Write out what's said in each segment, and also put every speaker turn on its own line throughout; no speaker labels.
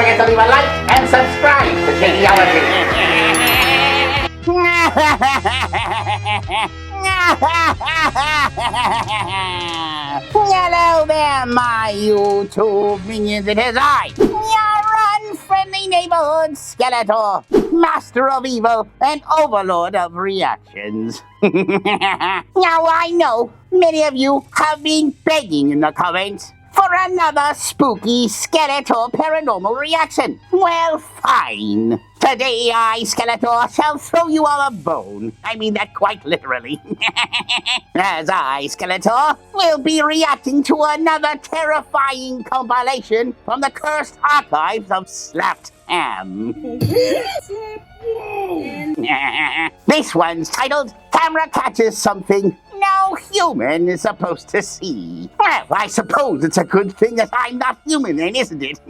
forget to leave a like and subscribe to Genealogy.
Hello there, my YouTube minions. It is I, your unfriendly neighborhood Skeletor, master of evil and overlord of reactions. Now I know many of you have been begging in the comments for another spooky Skeletor paranormal reaction. Well, fine. Today, I Skeletor shall throw you all a bone. I mean that quite literally. As I Skeletor will be reacting to another terrifying compilation from the cursed archives of Slapped Ham. This one's titled Camera Catches Something No Human is Supposed to See. Well, I suppose it's a good thing that I'm not human then, isn't it?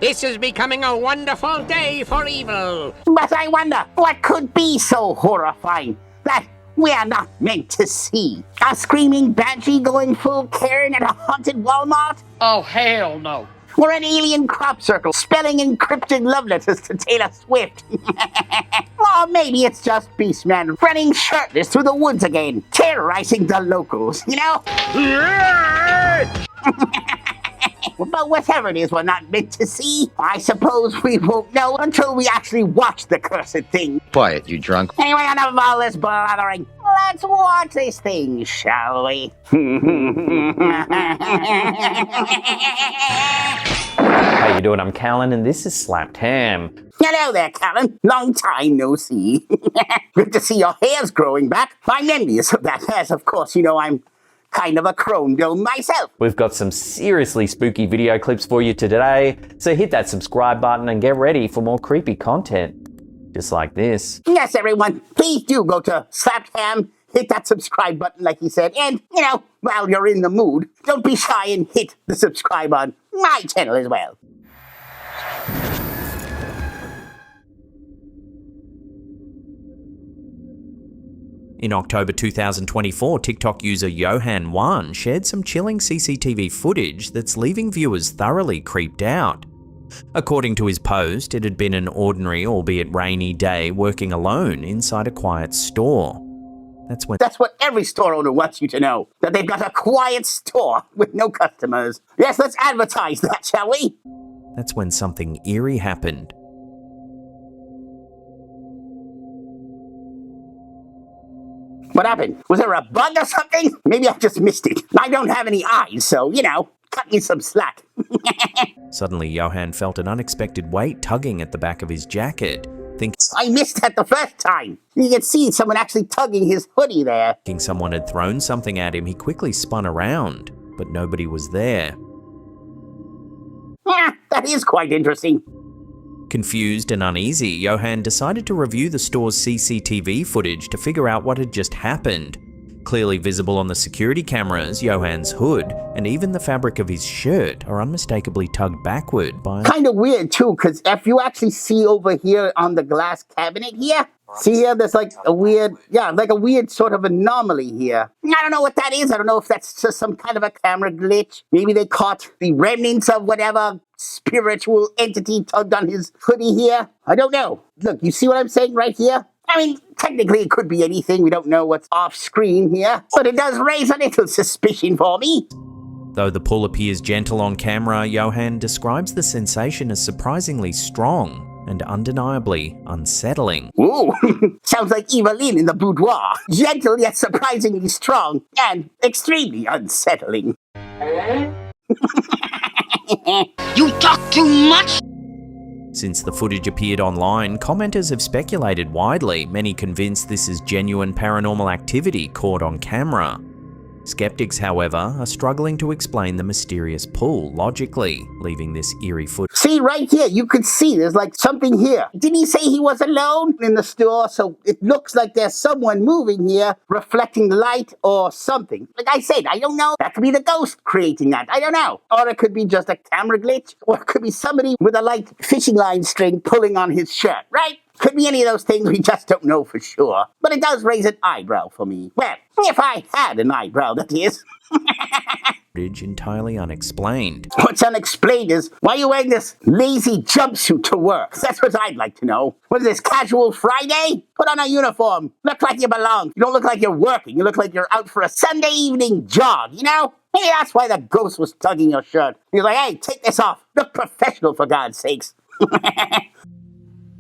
This is becoming a wonderful day for evil.
But I wonder what could be so horrifying that we are not meant to see. A screaming banshee going full Karen at a haunted Walmart?
Oh, hell no.
Or an alien crop circle spelling encrypted love letters to Taylor Swift? Or maybe it's just Beastman running shirtless through the woods again, terrorizing the locals, you know? But whatever it is we're not meant to see, I suppose we won't know until we actually watch the cursed thing.
Quiet, you drunk.
Anyway, enough of all this blathering. Let's watch this thing, shall we?
How you doing? I'm Callan and this is Slapped Ham.
Hello there, Callan. Long time no see. Good to see your hair's growing back. I'm envious of that, as of course you know I'm kind of a chrome dome myself.
We've got some seriously spooky video clips for you today, so hit that subscribe button and get ready for more creepy content. Just like this.
Yes, everyone, please do go to Slapped Ham, hit that subscribe button like he said, and, you know, while you're in the mood, don't be shy and hit the subscribe on my channel as well.
In October 2024, TikTok user Johan1 shared some chilling CCTV footage that's leaving viewers thoroughly creeped out. According to his post, it had been an ordinary, albeit rainy day working alone inside a quiet store. That's what
every store owner wants you to know, that they've got a quiet store with no customers. Yes, let's advertise that, shall we?
That's when something eerie happened.
What happened? Was there a bug or something? Maybe I just missed it. I don't have any eyes, so, you know, cut me some slack.
Suddenly, Johan felt an unexpected weight tugging at the back of his jacket.
I missed that the first time. You can see someone actually tugging his hoodie there.
Thinking someone had thrown something at him, he quickly spun around, but nobody was there.
Yeah, that is quite interesting.
Confused and uneasy, Johan decided to review the store's CCTV footage to figure out what had just happened. Clearly visible on the security cameras, Johan's hood and even the fabric of his shirt are unmistakably tugged backward by...
Kind of weird too, because if you actually see over here on the glass cabinet here, see here, there's like a weird, sort of anomaly here. I don't know what that is. I don't know if that's just some kind of a camera glitch. Maybe they caught the remnants of whatever spiritual entity tugged on his hoodie here. I don't know. Look, you see what I'm saying right here? I mean, technically it could be anything. We don't know what's off screen here, but it does raise a little suspicion for me.
Though the pull appears gentle on camera, Johan describes the sensation as surprisingly strong and undeniably unsettling.
Ooh, sounds like Evelyn in the boudoir. Gentle yet surprisingly strong and extremely unsettling.
You talk too much!
Since the footage appeared online, commenters have speculated widely, many convinced this is genuine paranormal activity caught on camera. Skeptics, however, are struggling to explain the mysterious pull logically, leaving this eerie footage.
See, right here, you could see there's like something here. Didn't he say he was alone in the store? So it looks like there's someone moving here, reflecting light or something. Like I said, I don't know. That could be the ghost creating that. I don't know. Or it could be just a camera glitch. Or it could be somebody with a light fishing line string pulling on his shirt, right? Could be any of those things, we just don't know for sure. But it does raise an eyebrow for me. Well, if I had an eyebrow, that is.
Footage entirely unexplained.
What's unexplained is, why are you wearing this lazy jumpsuit to work? That's what I'd like to know. What is this, casual Friday? Put on a uniform. Look like you belong. You don't look like you're working. You look like you're out for a Sunday evening jog, you know? Maybe that's why the ghost was tugging your shirt. He's like, hey, take this off. Look professional, for God's sakes.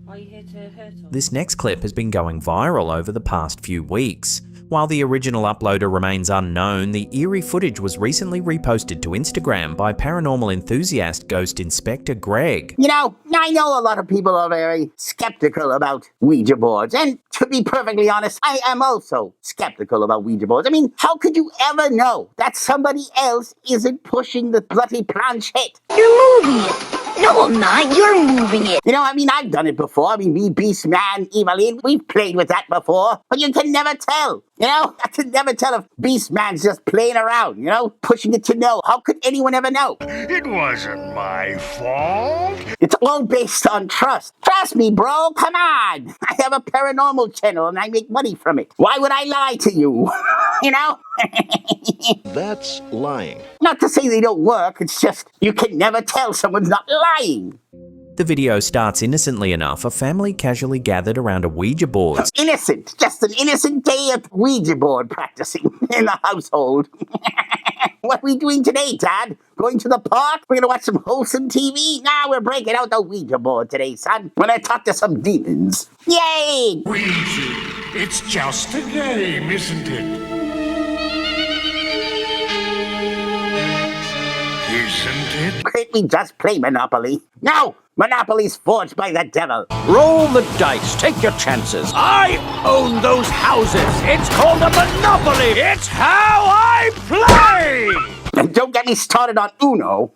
Are you here to hurt us?
This next clip has been going viral over the past few weeks. While the original uploader remains unknown, the eerie footage was recently reposted to Instagram by paranormal enthusiast Ghost Inspector Greg.
You know, I know a lot of people are very skeptical about Ouija boards, and to be perfectly honest, I am also skeptical about Ouija boards. I mean, how could you ever know that somebody else isn't pushing the bloody planchette?
You're moving it. No, I'm not. You're moving it.
You know, I mean, I've done it before. I mean, me, Beastman, Evelyn, we've played with that before, but you can never tell. You know, I can never tell if Beastman's just playing around, you know, pushing it to no. How could anyone ever know?
It wasn't my fault.
It's all based on trust. Trust me, bro. Come on. I have a paranormal channel and I make money from it. Why would I lie to you? You know?
That's lying.
Not to say they don't work. It's just you can never tell someone's not lying.
The video starts innocently enough. A family casually gathered around a Ouija board.
Innocent. Just an innocent day of Ouija board practicing in the household. What are we doing today, Dad? Going to the park? We're gonna watch some wholesome TV? Nah, we're breaking out the Ouija board today, son. We're gonna talk to some demons. Yay!
Ouija, it's just a game, isn't it? Isn't it?
Can't we just play Monopoly? No! Monopoly's forged by the devil.
Roll the dice. Take your chances. I own those houses. It's called a monopoly. It's how I play.
And don't get me started on Uno.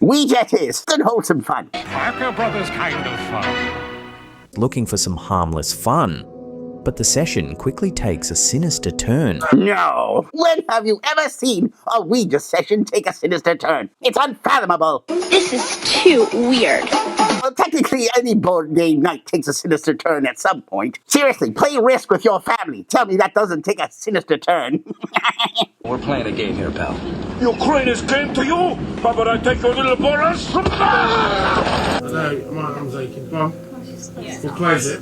Ouija it is. Good wholesome fun.
Parker Brothers kind of fun.
Looking for some harmless fun. But the session quickly takes a sinister turn.
No! When have you ever seen a Ouija session take a sinister turn? It's unfathomable.
This is too weird.
Well, technically, any board game night takes a sinister turn at some point. Seriously, play Risk with your family. Tell me that doesn't take a sinister turn.
We're playing a game here, pal.
Ukrainians came to you? How about I take your little bonus?
No, my arm's aching. Come on. We'll close it.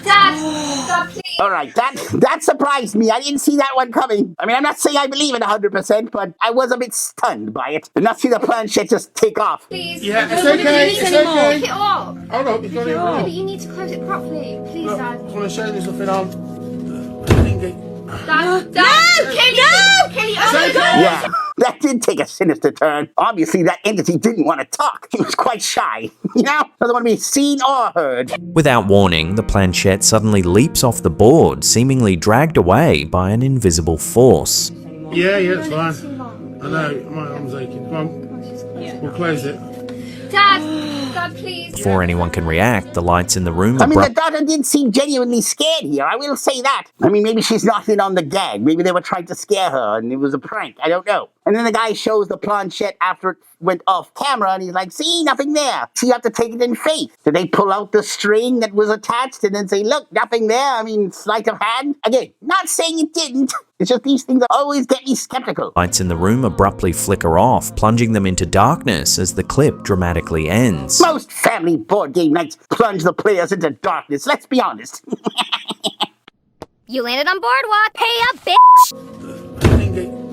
Dad, please.
All right, that surprised me. I didn't see that one coming. I mean, I'm not saying I believe it 100%, but I was a bit stunned by it. And not see the planchette just take off.
Please.
Yeah, it's okay. It's okay.
Pick it up.
Oh no, it's not even
Yeah,
on.
but you need to close it properly. Please,
Look,
Dad.
I want to show you there's nothing on. Thingy.
Dad, Kenny, oh my God.
Yeah, that did take a sinister turn. Obviously, that entity didn't want to talk. He was quite shy. You know? Doesn't want to be seen or heard.
Without warning, the planchette suddenly leaps off the board, seemingly dragged away by an invisible force.
Yeah, it's fine. I know, my arm's aching. Come on. We'll close it.
Dad, please.
Before anyone can react, the lights in the room
I mean, the daughter did seem genuinely scared here. I will say that. I mean, maybe she's not in on the gag. Maybe they were trying to scare her and it was a prank. I don't know. And then the guy shows the planchette after it went off camera and he's like, see, nothing there. So you have to take it in faith. Did they pull out the string that was attached and then say, look, nothing there? I mean, sleight of hand? Again, not saying it didn't. It's just these things that always get me skeptical.
Lights in the room abruptly flicker off, plunging them into darkness as the clip dramatically ends.
Most family board game nights plunge the players into darkness, let's be honest.
You landed on boardwalk. Pay up, bitch.
Thingy.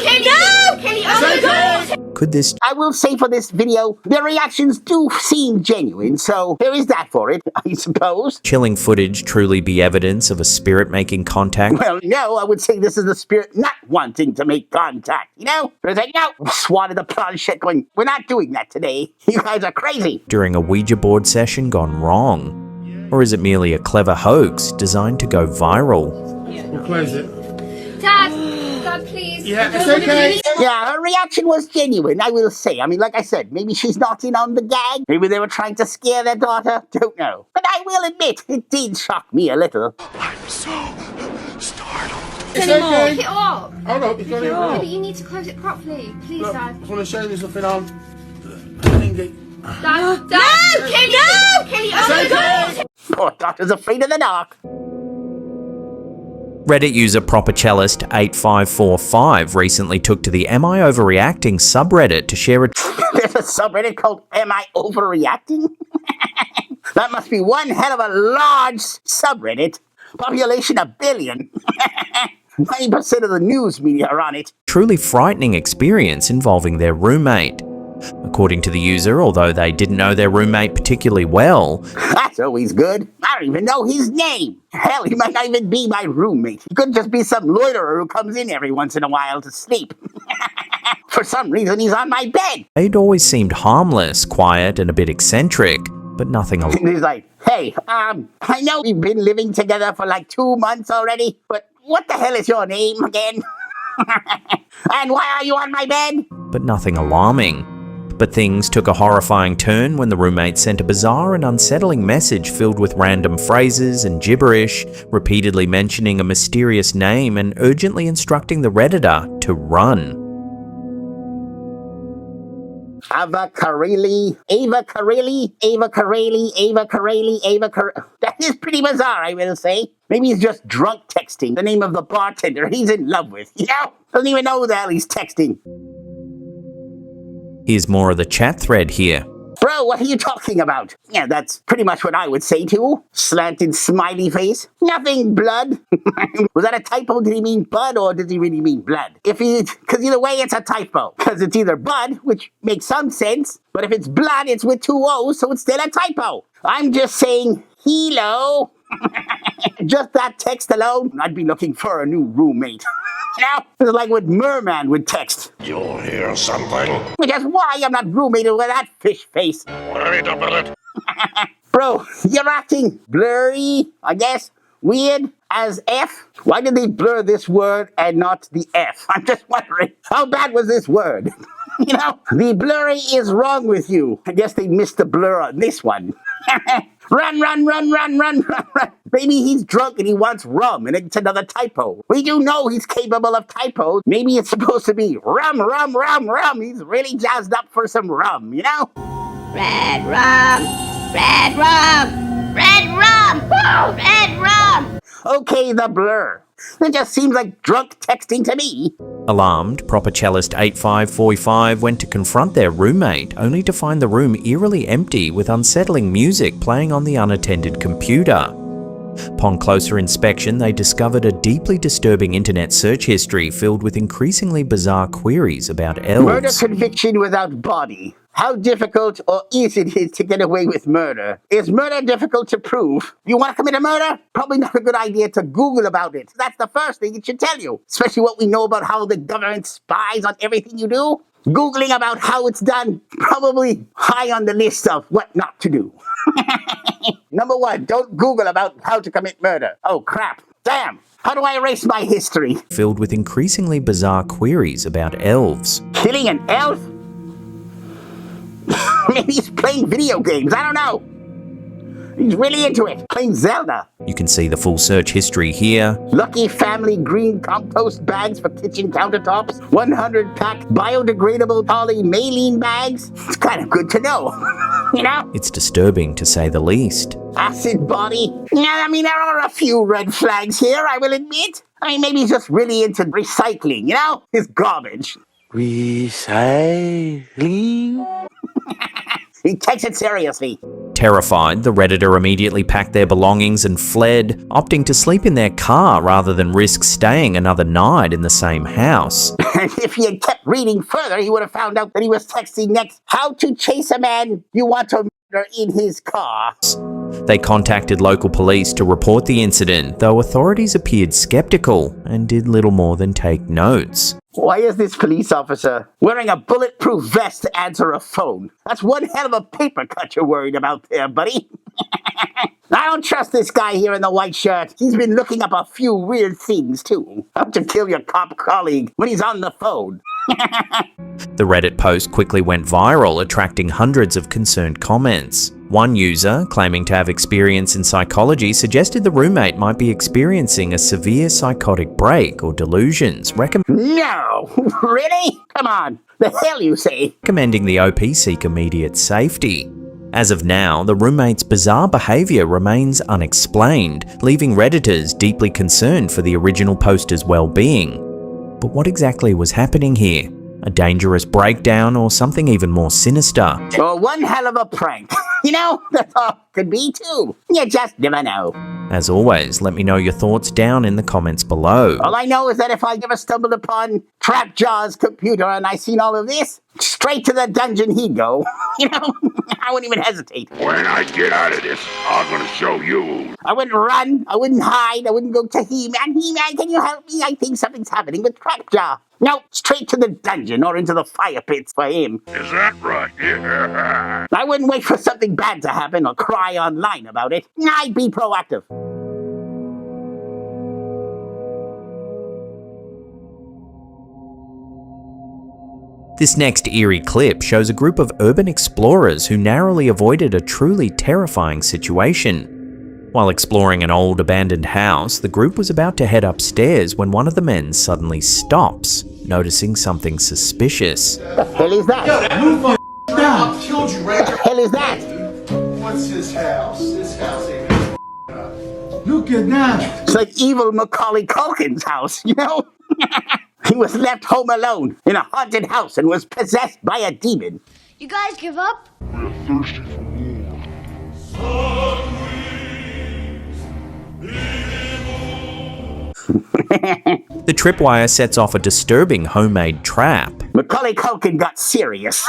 Kenny, oh my God.
Could this
I will say for this video, their reactions do seem genuine, so there is that for it, I suppose.
chilling footage truly be evidence of a spirit making contact?
Well, no, I would say this is the spirit not wanting to make contact, you know? It's like, no, swatted the planchette going, we're not doing that today. You guys are crazy.
During a Ouija board session gone wrong? Or is it merely a clever hoax designed to go viral?
We'll close it.
Dad, please.
Yeah, it's okay.
Yeah, her reaction was genuine, I will say. I mean, like I said, maybe she's not in on the gag. Maybe they were trying to scare their daughter. Don't know. But I will admit, it did shock me a little.
I'm so startled.
It's
Pick
okay.
it up.
Oh no, it's not even
Yeah,
on.
but you need to close it properly. Please,
Look,
Dad.
I want to show you there's nothing on. Thingy.
Dad, no, Kenny, no, Kenny, oh my God.
Poor doctor's afraid of the dark.
Reddit user propercellist8545 recently took to the Am I Overreacting subreddit to share a
There's a subreddit called Am I Overreacting? That must be one hell of a large subreddit. Population 1 billion. 90% of the news media are on it.
truly frightening experience involving their roommate. According to the user, although they didn't know their roommate particularly well,
That's always good. I don't even know his name. Hell, he might not even be my roommate. He could just be some loiterer who comes in every once in a while to sleep. For some reason, he's on my bed.
they'd always seemed harmless, quiet, and a bit eccentric, but nothing
And he's like, hey, I know we've been living together for like 2 months already, but what the hell is your name again? And why are you on my bed?
but nothing alarming. But things took a horrifying turn when the roommate sent a bizarre and unsettling message filled with random phrases and gibberish, repeatedly mentioning a mysterious name and urgently instructing the Redditor to run.
Ava Kareli. That is pretty bizarre, I will say. Maybe he's just drunk texting the name of the bartender he's in love with. You know? Doesn't even know who the hell he's texting.
Here's more of the chat thread here.
Bro, what are you talking about? Yeah, that's pretty much what I would say too. Slanted smiley face. Nothing blood. Was that a typo? Did he mean bud or did he really mean blood? Because either way it's a typo. Because it's either bud, which makes some sense, but if it's blood, it's with 2 O's, so it's still a typo. I'm just saying, hello. Just that text alone, I'd be looking for a new roommate. You know, it's like what Merman would text.
You hear something?
Which is why I'm not roommated with that fish face.
Wait a minute.
Bro, you're acting blurry, I guess. Weird as F. Why did they blur this word and not the F? I'm just wondering, how bad was this word? You know, the blurry is wrong with you. I guess they missed the blur on this one. Run. Maybe he's drunk and he wants rum and it's another typo. We do know he's capable of typos. Maybe it's supposed to be rum. He's really jazzed up for some rum, you know?
Red rum, red rum.
Okay, the blur. It just seems like drunk texting to me.
Alarmed, propercellist8545 went to confront their roommate, only to find the room eerily empty with unsettling music playing on the unattended computer. Upon closer inspection, they discovered a deeply disturbing internet search history filled with increasingly bizarre queries about elves.
Murder conviction without body. How difficult or easy it is to get away with murder. Is murder difficult to prove? You want to commit a murder? Probably not a good idea to Google about it. That's the first thing it should tell you. Especially what we know about how the government spies on everything you do. Googling about how it's done, probably high on the list of what not to do. Number 1, don't Google about how to commit murder. Oh crap. Damn. How do I erase my history?
Filled with increasingly bizarre queries about elves.
Killing an elf? Maybe he's playing video games, I don't know. He's really into it, playing Zelda.
You can see the full search history here.
Lucky Family green compost bags for kitchen countertops. 100-pack biodegradable polymaline bags. It's kind of good to know, you know?
It's disturbing to say the least.
Acid body. Yeah, I mean, there are a few red flags here, I will admit. I mean, maybe he's just really into recycling, you know? His garbage.
Recycling?
He takes it seriously.
Terrified, the Redditor immediately packed their belongings and fled, opting to sleep in their car rather than risk staying another night in the same house.
And if he had kept reading further, he would have found out that he was texting next, how to chase a man you want to murder in his car.
They contacted local police to report the incident, though authorities appeared skeptical and did little more than take notes.
Why is this police officer wearing a bulletproof vest to answer a phone? That's one hell of a paper cut you're worried about there, buddy. I don't trust this guy here in the white shirt. He's been looking up a few weird things, too. How to kill your cop colleague when he's on the phone.
The Reddit post quickly went viral, attracting hundreds of concerned comments. One user, claiming to have experience in psychology, suggested the roommate might be experiencing a severe psychotic break or delusions.
No! Really? Come on. The hell you say?
recommending the OP seek immediate safety. As of now, the roommate's bizarre behaviour remains unexplained, leaving Redditors deeply concerned for the original poster's well-being. But what exactly was happening here? A dangerous breakdown or something even more sinister?
Or one hell of a prank. You know, the thought could be too. You just never know.
As always, let me know your thoughts down in the comments below.
All I know is that if I ever stumbled upon Trapjaw's computer and I seen all of this, straight to the dungeon he'd go. You know, I wouldn't even hesitate.
When I get out of this, I'm gonna show you.
I wouldn't run, I wouldn't hide, I wouldn't go to He-Man. He-Man, can you help me? I think something's happening with Trapjaw. No, straight to the dungeon or into the fire pits for him.
Is that right? Yeah.
I wouldn't wait for something bad to happen or cry online about it. I'd be proactive.
This next eerie clip shows a group of urban explorers who narrowly avoided a truly terrifying situation. While exploring an old abandoned house, the group was about to head upstairs when one of the men suddenly stops, noticing something suspicious.
The hell is that?
I'll kill you right
The hell is that?
What's his house? This house ain't up. Look at that.
It's like evil Macaulay Culkin's house, you know? He was left home alone in a haunted house and was possessed by a demon.
You guys give up?
We're thirsty for more.
The tripwire sets off a disturbing homemade trap.
Macaulay Culkin got serious.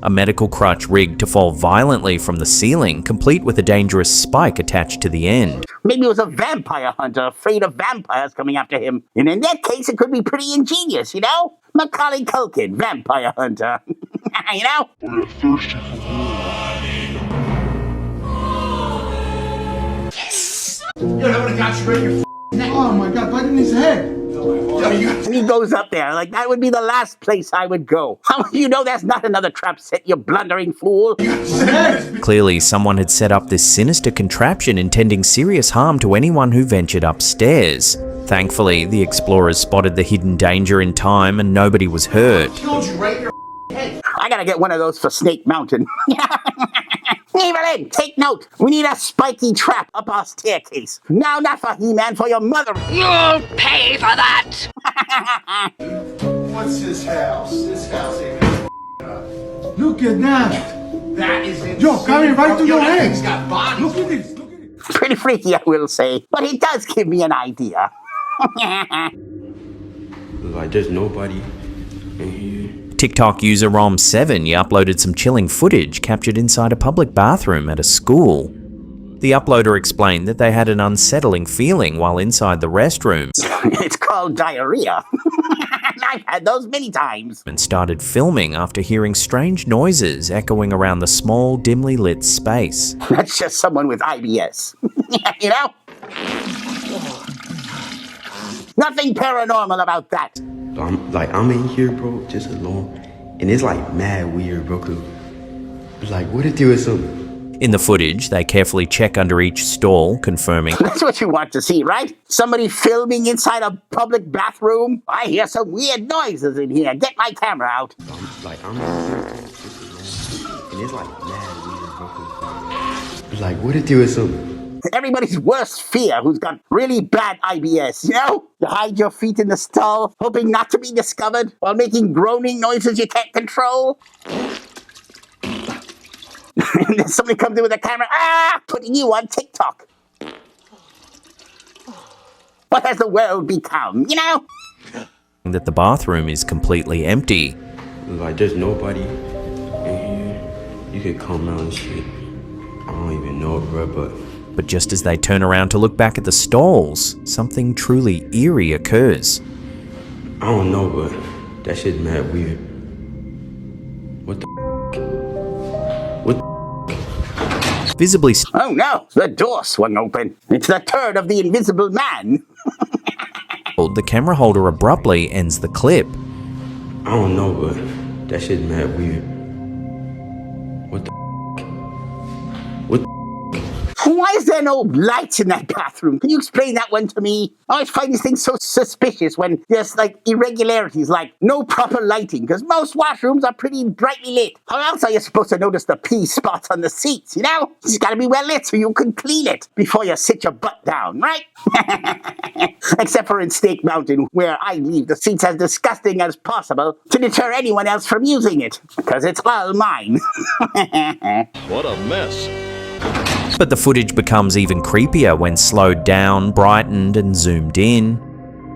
A medical crutch rigged to fall violently from the ceiling, complete with a dangerous spike attached to the end.
Maybe it was a vampire hunter afraid of vampires coming after him. And in that case, it could be pretty ingenious, you know? Macaulay Culkin, vampire hunter. You know?
We're thirsty for more.
Yo, that would've got you right in your neck. Oh my god, bite in his head. Yo, you got...
And he goes up there, like that would be the last place I would go. How you know that's not another trap set, you blundering fool?
Clearly, someone had set up this sinister contraption intending serious harm to anyone who ventured upstairs. Thankfully, the explorers spotted the hidden danger in time and nobody was hurt.
Killed you right in your head.
I gotta get one of those for Snake Mountain. Evelyn, take note. We need a spiky trap up our staircase. Now, not for He-Man, for your mother.
You'll pay for that!
What's his house? This house ain't up. Look at that. That is insane. Yo, coming right through your head. He's got bodies. Look at this. Look at it.
Pretty freaky, I will say. But it does give me an idea.
Like, there's nobody in here.
TikTok user Rom7 uploaded some chilling footage captured inside a public bathroom at a school. The uploader explained that they had an unsettling feeling while inside the restroom.
It's called diarrhea. I've had those many times.
And started filming after hearing strange noises echoing around the small, dimly lit space.
That's just someone with IBS. You know? Nothing paranormal about that.
I'm in here, bro, just alone, and it's like mad weird, bro. Cause like, what if there was something?
In the footage, they carefully check under each stall, confirming.
That's what you want to see, right? Somebody filming inside a public bathroom? I hear some weird noises in here. Get my camera out.
I'm in here, just alone, and it's like mad weird, bro. Cause like, what if there was something?
Everybody's worst fear who's got really bad IBS, you know? You hide your feet in the stall, hoping not to be discovered, while making groaning noises you can't control. And then somebody comes in with a camera, putting you on TikTok. What has the world become, you know?
That the bathroom is completely empty.
Like, there's nobody in here. You can come out and shit. I don't even know it, bro,
But just as they turn around to look back at the stalls, something truly eerie occurs.
I don't know, but that shit's mad weird. What the What the
Visibly.
Oh no, the door swung open. It's the turd of the invisible man.
The camera holder abruptly ends the clip.
I don't know, but that shit's mad weird. What the What the
Why is there no lights in that bathroom? Can you explain that one to me? I always find these things so suspicious when there's like irregularities, like no proper lighting, because most washrooms are pretty brightly lit. How else are you supposed to notice the pee spots on the seats, you know? It's gotta be well lit so you can clean it before you sit your butt down, right? Except for in Snake Mountain, where I leave the seats as disgusting as possible to deter anyone else from using it, because it's all mine.
What a mess.
But the footage becomes even creepier when slowed down, brightened, and zoomed in.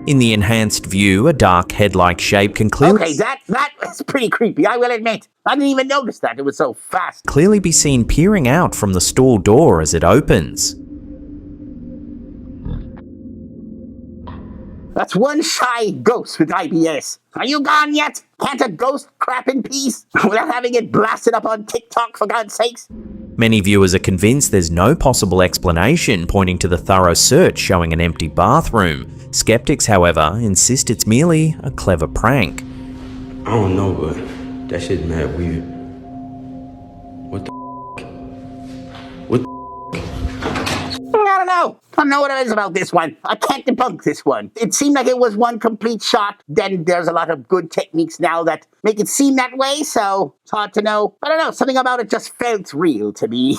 In the enhanced view, a dark head-like shape can
Okay, that was pretty creepy, I will admit. I didn't even notice that, it was so fast.
clearly be seen peering out from the stall door as it opens.
That's one shy ghost with IBS. Are you gone yet? Can't a ghost crap in peace without having it blasted up on TikTok, for God's sakes?
Many viewers are convinced there's no possible explanation, pointing to the thorough search showing an empty bathroom. Skeptics, however, insist it's merely a clever prank.
I don't know, but that shit's mad weird. What the What the
I don't know. I don't know what it is about this one. I can't debunk this one. It seemed like it was one complete shot. Then there's a lot of good techniques now that make it seem that way, so it's hard to know. I don't know, something about it just felt real to me.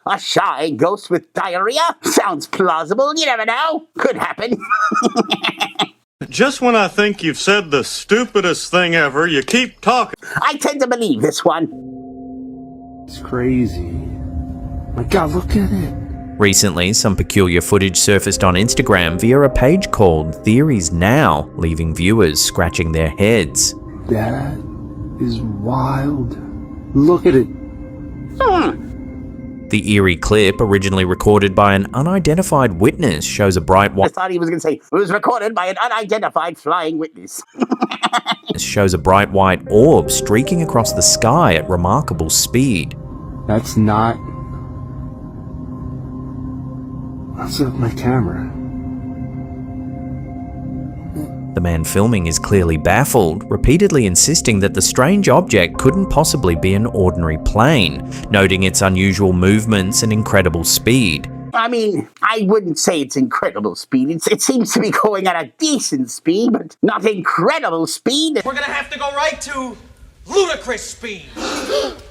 A shy ghost with diarrhea? Sounds plausible, you never know. Could happen.
Just when I think you've said the stupidest thing ever, you keep talking.
I tend to believe this one.
It's crazy. My God, look at it.
Recently, some peculiar footage surfaced on Instagram via a page called Theories Now, leaving viewers scratching their heads.
That is wild. Look at it.
The eerie clip, originally recorded by an unidentified witness, shows a bright
I
white
thought he was going to say, it was recorded by an unidentified flying witness.
orb streaking across the sky at remarkable speed.
That's not... That's not my camera.
The man filming is clearly baffled, repeatedly insisting that the strange object couldn't possibly be an ordinary plane, noting its unusual movements and incredible speed.
I mean, I wouldn't say it's incredible speed. It seems to be going at a decent speed, but not incredible speed.
We're gonna have to go right to ludicrous speed.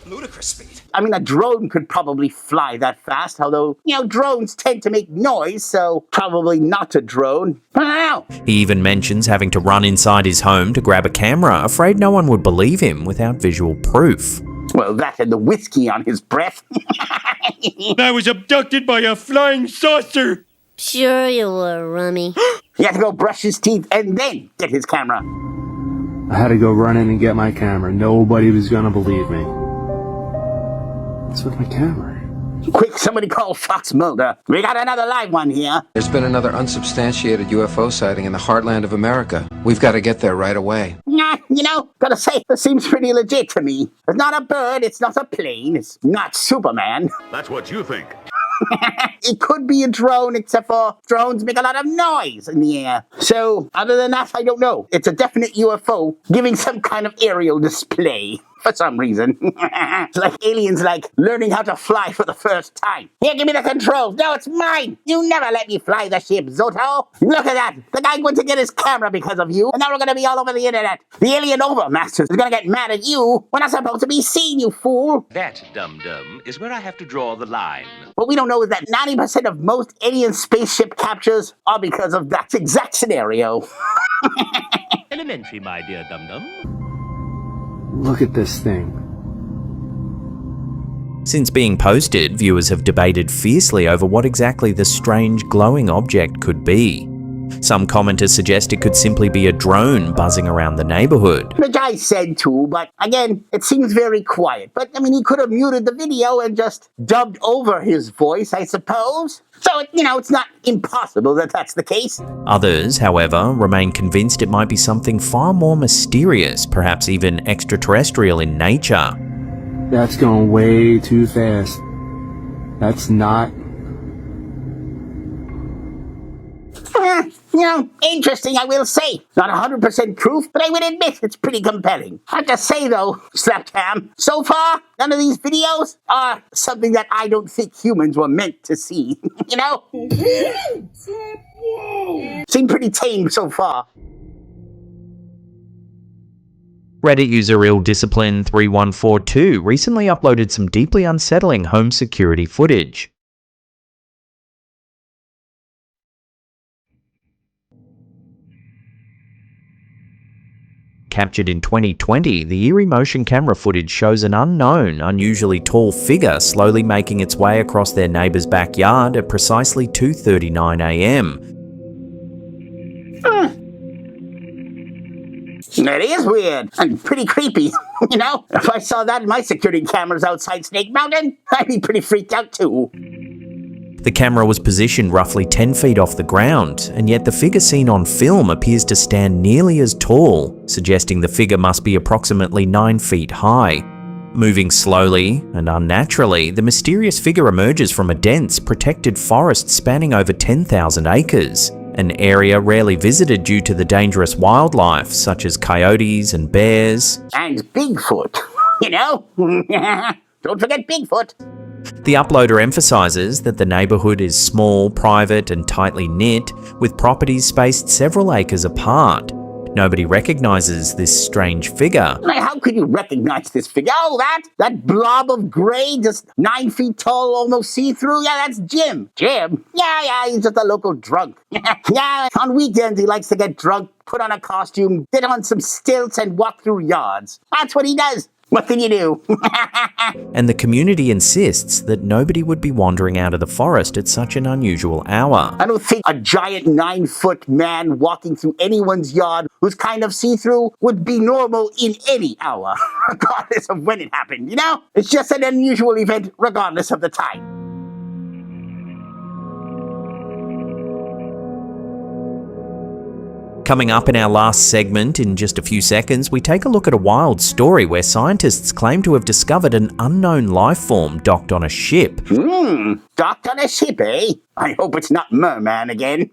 Ludicrous speed.
I mean, a drone could probably fly that fast, although, you know, drones tend to make noise, so probably not a drone. I don't know.
He even mentions having to run inside his home to grab a camera, afraid no one would believe him without visual proof.
Well, that and the whiskey on his breath.
I was abducted by a flying saucer.
Sure you were, Rummy.
He had to go brush his teeth and then get his camera.
I had to go run in and get my camera. Nobody was gonna believe me. What's with my camera?
Quick, somebody call Fox Mulder. We got another live one here.
There's been another unsubstantiated UFO sighting in the heartland of America. We've got to get there right away.
Nah, you know, gotta say, this seems pretty legit to me. It's not a bird, it's not a plane, it's not Superman.
That's what you think.
It could be a drone, except for drones make a lot of noise in the air. So, other than that, I don't know. It's a definite UFO giving some kind of aerial display. For some reason. It's like aliens like learning how to fly for the first time. Here, give me the controls. No, it's mine. You never let me fly the ship, Zoto. Look at that. The guy went to get his camera because of you, and now we're going to be all over the internet. The alien overmasters is going to get mad at you. We're not supposed to be seen, you fool.
That, dum-dum, is where I have to draw the line.
What we don't know is that 90% of most alien spaceship captures are because of that exact scenario.
Elementary, my dear dum-dum.
Look at this thing.
Since being posted, viewers have debated fiercely over what exactly the strange glowing object could be. Some commenters suggest it could simply be a drone buzzing around the neighborhood.
The guy said too, but again, it seems very quiet. But I mean, he could have muted the video and just dubbed over his voice, I suppose. So, you know, it's not impossible that that's the case.
Others, however, remain convinced it might be something far more mysterious, perhaps even extraterrestrial in nature.
That's going way too fast. That's not...
You Interesting, I will say. Not 100% proof, but I will admit it's pretty compelling. I have to say, though, Slapped Ham, so far, none of these videos are something that I don't think humans were meant to see. Seem pretty tame so far.
Reddit user IllDiscipline3142 recently uploaded some deeply unsettling home security footage. Captured in 2020, the eerie motion camera footage shows an unknown, unusually tall figure slowly making its way across their neighbour's backyard at precisely 2:39 a.m.
That is weird and pretty creepy, If I saw that in my security cameras outside Snake Mountain, I'd be pretty freaked out too.
The camera was positioned roughly 10 feet off the ground, and yet the figure seen on film appears to stand nearly as tall, suggesting the figure must be approximately 9 feet high. Moving slowly and unnaturally, the mysterious figure emerges from a dense, protected forest spanning over 10,000 acres. An area rarely visited due to the dangerous wildlife, such as coyotes and bears.
And Bigfoot, Don't forget Bigfoot.
The uploader emphasises that the neighbourhood is small, private and tightly knit, with properties spaced several acres apart. Nobody recognises this strange figure.
How could you recognize this figure? Oh, that blob of grey, just 9 feet tall, almost see-through? Yeah, that's Jim. Jim? Yeah, he's just a local drunk. Yeah, on weekends he likes to get drunk, put on a costume, get on some stilts and walk through yards. That's what he does. What can you do?
And the community insists that nobody would be wandering out of the forest at such an unusual hour.
I don't think a giant 9-foot man walking through anyone's yard who's kind of see-through would be normal in any hour, regardless of when it happened, It's just an unusual event regardless of the time.
Coming up in our last segment in just a few seconds, we take a look at a wild story where scientists claim to have discovered an unknown life form docked on a ship.
Docked on a ship, eh? I hope it's not Merman again.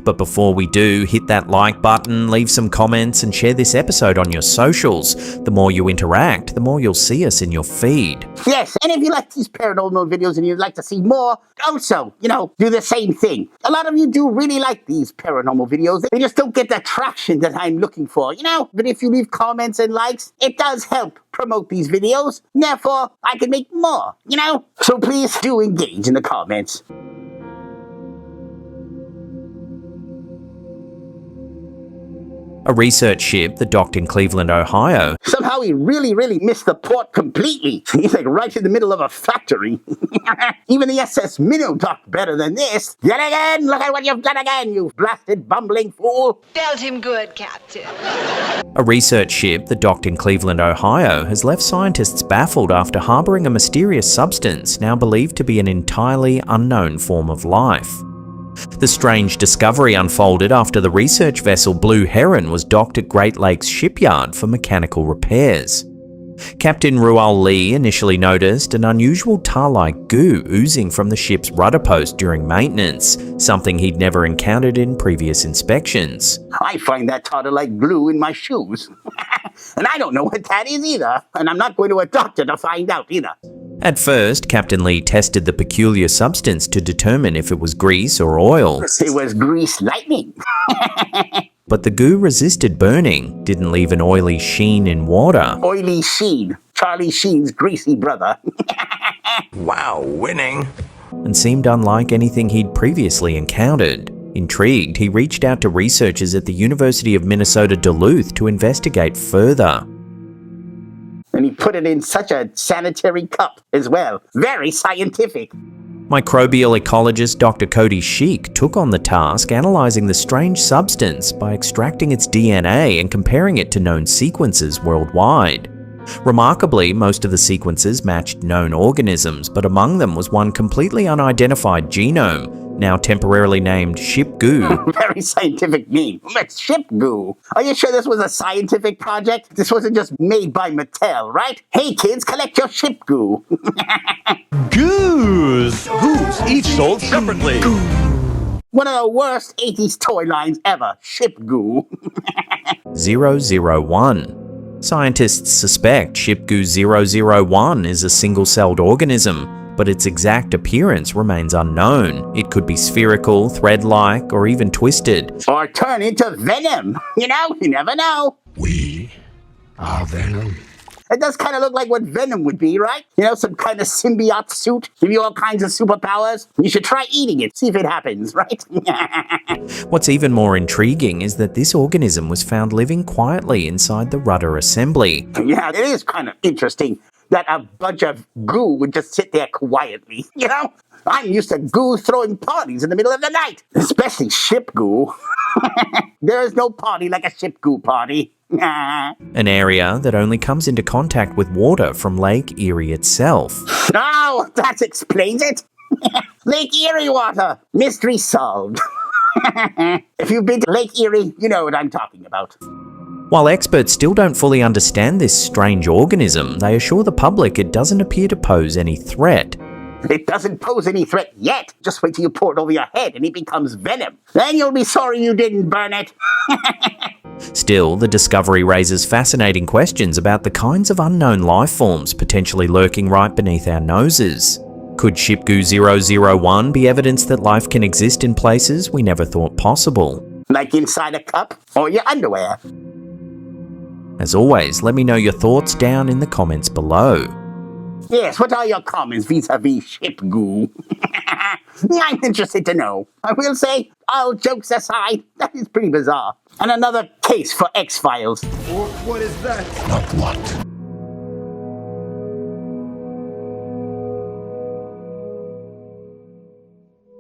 But before we do, hit that like button, leave some comments and share this episode on your socials. The more you interact, the more you'll see us in your feed.
Yes, and if you like these paranormal videos and you'd like to see more, also, do the same thing. A lot of you do really like these paranormal videos. They just don't get the traction that I'm looking for, But if you leave comments and likes, it does help promote these videos. Therefore, I can make more, So please do engage in the comments.
A research ship that docked in Cleveland, Ohio.
Somehow he really missed the port completely. He's like right in the middle of a factory. Even the SS Minnow docked better than this. Yet again, look at what you've done again, you blasted bumbling fool.
Dealt him good, Captain.
A research ship that docked in Cleveland, Ohio has left scientists baffled after harbouring a mysterious substance now believed to be an entirely unknown form of life. The strange discovery unfolded after the research vessel Blue Heron was docked at Great Lakes Shipyard for mechanical repairs. Captain Rual Lee initially noticed an unusual tar-like goo oozing from the ship's rudder post during maintenance, something he'd never encountered in previous inspections.
I find that tar like glue in my shoes. And I don't know what that is either, and I'm not going to a doctor to find out either.
At first, Captain Lee tested the peculiar substance to determine if it was grease or oil.
It was grease lightning.
But the goo resisted burning, didn't leave an oily sheen in water.
Oily Sheen, Charlie Sheen's greasy brother.
Wow, winning.
And seemed unlike anything he'd previously encountered. Intrigued, he reached out to researchers at the University of Minnesota Duluth to investigate further.
And he put it in such a sanitary cup as well. Very scientific.
Microbial ecologist Dr. Cody Sheik took on the task analysing the strange substance by extracting its DNA and comparing it to known sequences worldwide. Remarkably, most of the sequences matched known organisms, but among them was one completely unidentified genome, now temporarily named ship goo.
Very scientific name. Ship goo. Are you sure this was a scientific project? This wasn't just made by Mattel, right? Hey kids, collect your ship goo.
Goose! Goose, each sold separately.
One of the worst 80s toy lines ever, Ship Goo.
001. Scientists suspect Shipgoo 001 is a single-celled organism, but its exact appearance remains unknown. It could be spherical, thread-like, or even twisted.
Or turn into venom. You never know.
We are Venom.
It does kind of look like what Venom would be, right? Some kind of symbiote suit, give you all kinds of superpowers. You should try eating it, see if it happens, right?
What's even more intriguing is that this organism was found living quietly inside the rudder assembly.
Yeah, it is kind of interesting that a bunch of goo would just sit there quietly, I'm used to goo throwing parties in the middle of the night, especially ship goo. There is no party like a ship goo party.
An area that only comes into contact with water from Lake Erie itself.
Oh, that explains it. Lake Erie water. Mystery solved. If you've been to Lake Erie, you know what I'm talking about.
While experts still don't fully understand this strange organism, they assure the public it doesn't appear to pose any threat.
It doesn't pose any threat yet. Just wait till you pour it over your head and it becomes venom. Then you'll be sorry you didn't burn it.
Still, the discovery raises fascinating questions about the kinds of unknown life forms potentially lurking right beneath our noses. Could Shipgoo 001 be evidence that life can exist in places we never thought possible?
Like inside a cup or your underwear.
As always, let me know your thoughts down in the comments below.
Yes, what are your comments vis-a-vis ship goo? I'm interested to know. I will say, all jokes aside, that is pretty bizarre. And another case for X-Files.
What is that?
Not what?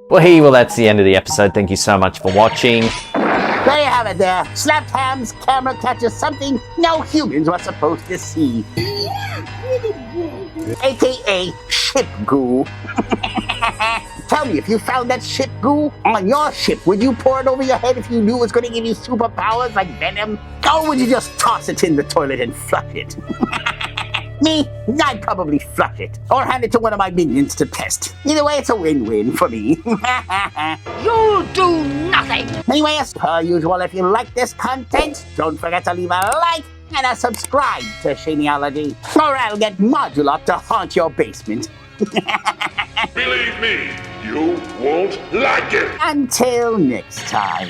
Well, that's the end of the episode. Thank you so much for watching.
There you have it there. Slapped Ham's camera catches something no humans were supposed to see. AKA ship goo. Tell me, if you found that ship goo on your ship, would you pour it over your head if you knew it was going to give you superpowers like venom? Or would you just toss it in the toilet and flush it? Me, I'd probably flush it. Or hand it to one of my minions to test. Either way, it's a win-win for me.
You'll do nothing.
Anyway, as per usual, if you like this content, don't forget to leave a like and a subscribe to Shaneology, or I'll get Modular to haunt your basement.
Believe me, you won't like it.
Until next time.